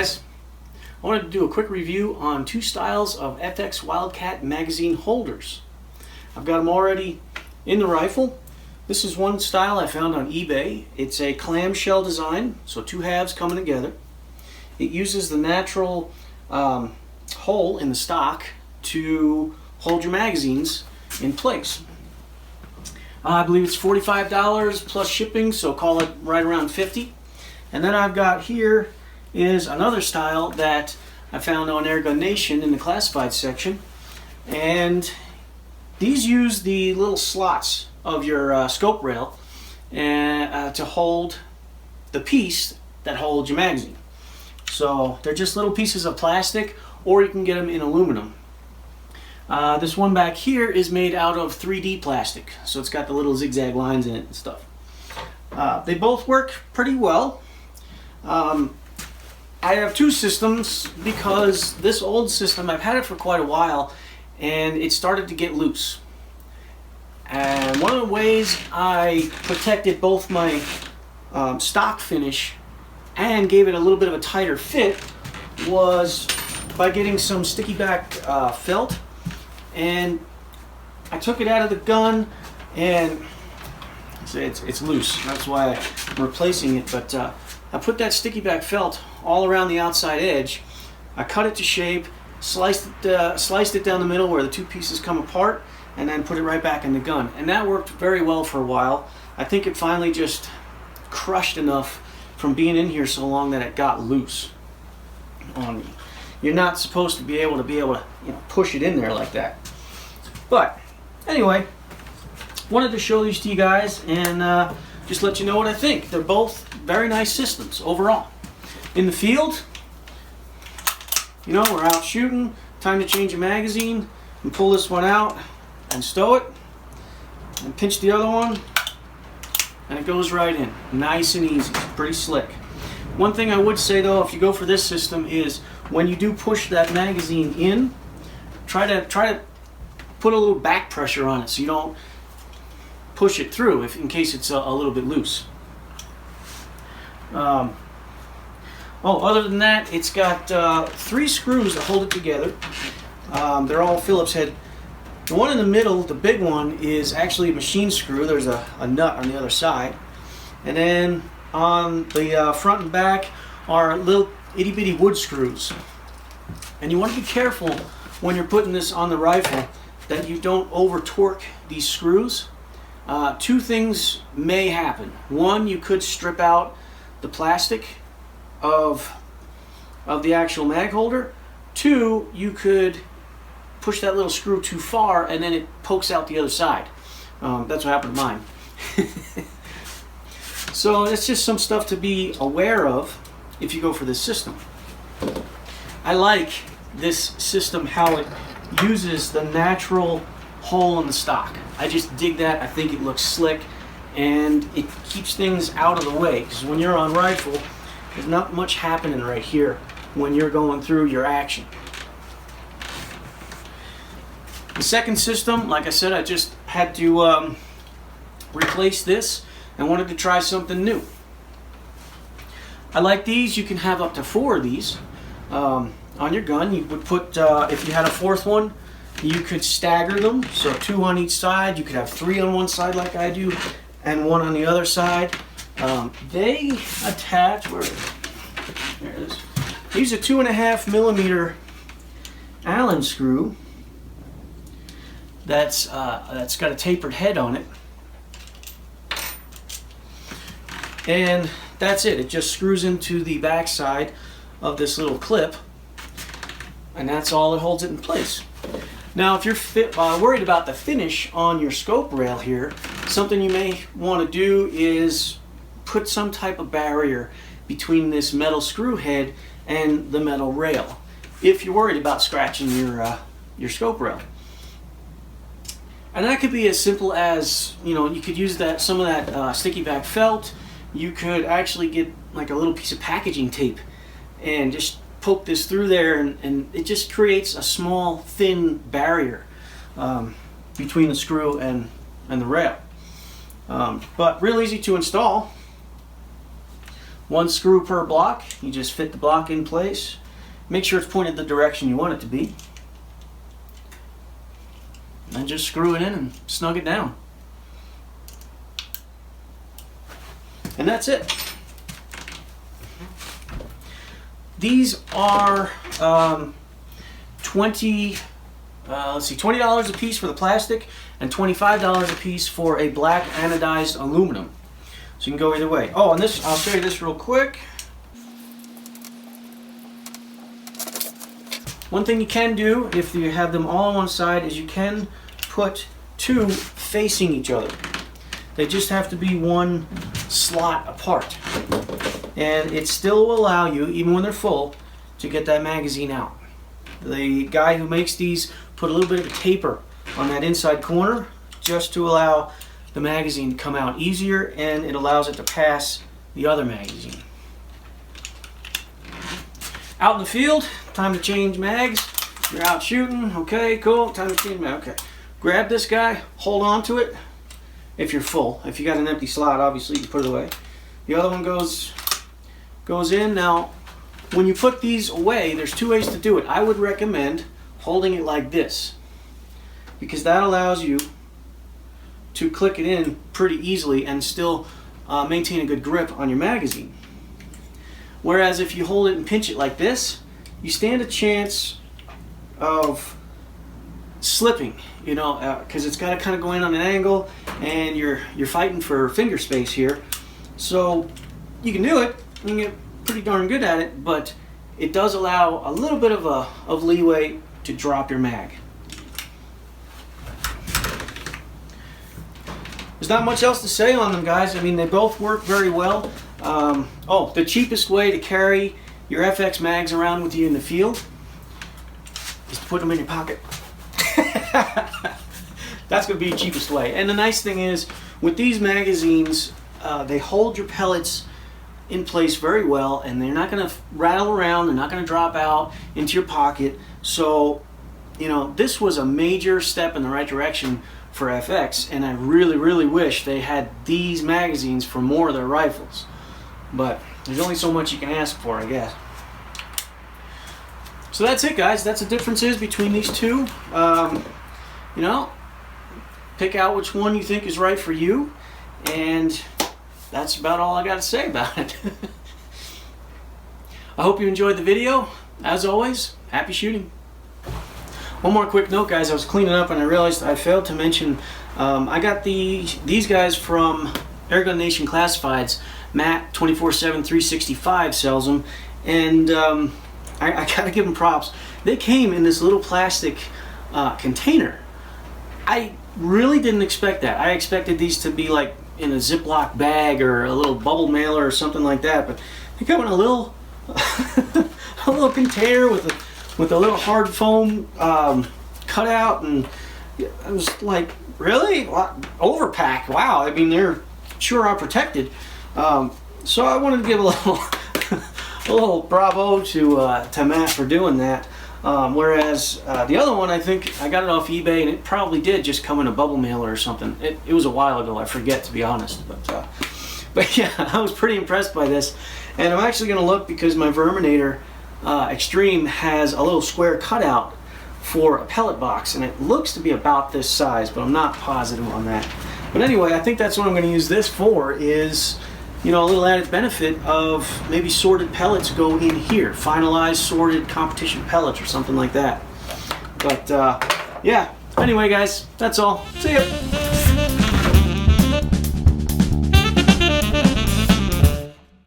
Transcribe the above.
guys, I wanted to do a quick review on two styles of FX Wildcat magazine holders. I've got them already in the rifle. This is one style I found on eBay. It's a clamshell design, so two halves coming together. It uses the natural hole in the stock to hold your magazines in place. I believe it's $45 plus shipping, so call it right around $50. And then I've got here is another style that I found on Airgun Nation in the classified section, and these use the little slots of your scope rail to hold the piece that holds your magazine. So they're just little pieces of plastic, or you can get them in aluminum. This one back here is made out of 3D plastic, so it's got the little zigzag lines in it and stuff. They both work pretty well. I have two systems because this old system, I've had it for quite a while, and it started to get loose. And one of the ways I protected both my stock finish and gave it a little bit of a tighter fit was by getting some sticky back felt, and I took it out of the gun and it's loose. That's why I'm replacing it, but I put that sticky back felt all around the outside edge. I cut it to shape, sliced it down the middle where the two pieces come apart, and then put it right back in the gun. And that worked very well for a while. I think it finally just crushed enough from being in here so long that it got loose on me. You're not supposed to be able to push it in there like that. But anyway, wanted to show these to you guys and just let you know what I think. They're both very nice systems overall. In the field, we're out shooting, time to change a magazine, and pull this one out and stow it, and pinch the other one, and it goes right in. Nice and easy, pretty slick. One thing I would say though, if you go for this system, is when you do push that magazine in, try to put a little back pressure on it so you don't push it through in case it's a little bit loose. Other than that, it's got 3 screws that hold it together. They're all Phillips head. The one in the middle, the big one, is actually a machine screw. There's a nut on the other side. And then on the front and back are little itty bitty wood screws. And you want to be careful when you're putting this on the rifle that you don't over torque these screws. Two things may happen. One, you could strip out the plastic of the actual mag holder. Two, you could push that little screw too far and then it pokes out the other side. That's what happened to mine. So it's just some stuff to be aware of if you go for this system. I like this system, how it uses the natural hole in the stock. I just dig that. I think it looks slick and it keeps things out of the way, because when you're on rifle, there's not much happening right here when you're going through your action. The second system, like I said, I just had to replace this and wanted to try something new. I like these. You can have up to 4 of these on your gun. You would put, if you had a 4th one, you could stagger them, so 2 on each side. You could have 3 on one side like I do, and 1 on the other side. They attach, where is it? There it is. Use a 2.5 millimeter Allen screw that's got a tapered head on it, and that's it. It just screws into the back side of this little clip, and that's all that holds it in place. Now, if you're worried about the finish on your scope rail here, something you may want to do is put some type of barrier between this metal screw head and the metal rail, if you're worried about scratching your scope rail. And that could be as simple as, you could use some of that sticky back felt. You could actually get like a little piece of packaging tape and just poke this through there, and it just creates a small thin barrier between the screw and the rail. But real easy to install. one screw per block. You just fit the block in place. Make sure it's pointed the direction you want it to be. And then just screw it in and snug it down. And that's it. These are $20 a piece for the plastic and $25 a piece for a black anodized aluminum. So you can go either way. Oh, and this, I'll show you this real quick. One thing you can do if you have them all on one side is you can put two facing each other. They just have to be one slot apart. And it still will allow you, even when they're full, to get that magazine out. The guy who makes these put a little bit of taper on that inside corner just to allow the magazine to come out easier, and it allows it to pass the other magazine. Out in the field, time to change mags. You're out shooting, okay, cool, time to change mag, okay. Grab this guy, hold on to it if you're full. If you got an empty slot, obviously you put it away. The other one goes in. Now, when you put these away, there's two ways to do it. I would recommend holding it like this, because that allows you to click it in pretty easily and still maintain a good grip on your magazine. Whereas if you hold it and pinch it like this, you stand a chance of slipping, you know, because it's got to kind of go in on an angle, and you're fighting for finger space here. So you can do it, you can get pretty darn good at it, but it does allow a little bit of leeway to drop your mag. There's not much else to say on them, guys. I mean, they both work very well. Oh, the cheapest way to carry your FX mags around with you in the field is to put them in your pocket. That's going to be the cheapest way. And the nice thing is, with these magazines, they hold your pellets in place very well, and they're not going to rattle around, they're not going to drop out into your pocket. So, you know, this was a major step in the right direction for FX, and I really, really wish they had these magazines for more of their rifles. But there's only so much you can ask for, I guess. So that's it, guys. That's the differences between these two. You know, pick out which one you think is right for you, and that's about all I got to say about it. I hope you enjoyed the video. As always, happy shooting. One more quick note, guys. I was cleaning up and I realized I failed to mention I got these guys from Airgun Nation Classifieds. Matt 24/7 365 sells them, and I gotta give them props. They came in this little plastic container. I really didn't expect that. I expected these to be like in a Ziploc bag or a little bubble mailer or something like that, but they come in a little a little container with a little hard foam cutout, and I was like, really? Overpack? Wow! I mean, they're sure are protected. So I wanted to give a little a little bravo to Matt for doing that. Whereas the other one, I think I got it off eBay, and it probably did just come in a bubble mailer or something. It was a while ago, I forget, to be honest. But yeah, I was pretty impressed by this. And I'm actually going to look, because my Verminator Extreme has a little square cutout for a pellet box, and it looks to be about this size, but I'm not positive on that. But anyway, I think that's what I'm going to use this for, is, you know, a little added benefit of maybe sorted pellets go in here, finalized sorted competition pellets or something like that. But yeah, anyway, guys, that's all. See ya.